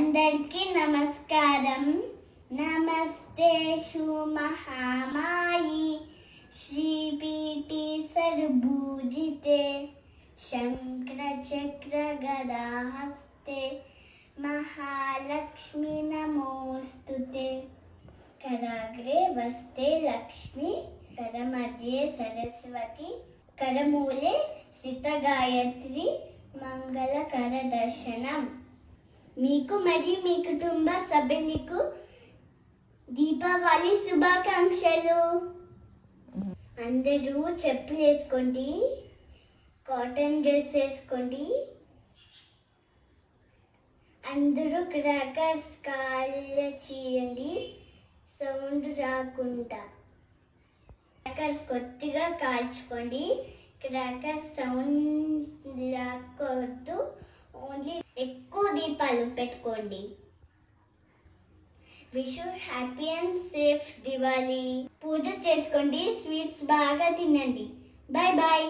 అందరికీ నమస్కారం. నమస్తే మహామాయి శ్రీపీఠి సర్వభూజితే శంకర చక్ర గదాహస్తే మహాలక్ష్మి నమోస్తుతే. కరాగ్రే వస్తే లక్ష్మి, కరమధ్యే సరస్వతి, కరమూలే స్థిత గాయత్రి, మంగళకర దర్శనం. మీకు మరియు మీ కుటుంబ సభ్యులకు దీపావళి శుభాకాంక్షలు. అందరూ చెప్పులు వేసుకోండి, కాటన్ డ్రెస్ వేసుకోండి. అందరూ క్రాకర్స్ కాల్చేయండి, సౌండ్ రాకుండా. క్రాకర్స్ కొద్దిగా కాల్చుకోండి, క్రాకర్స్ సౌండ్ రాకొద్దు. ఓన్లీ ఎక్కువ దీపాలు పెట్టుకోండి. Wish you happy and safe Diwali. Puja చేసుకోండి, స్వీట్స్ బాగా తినండి. Bye bye.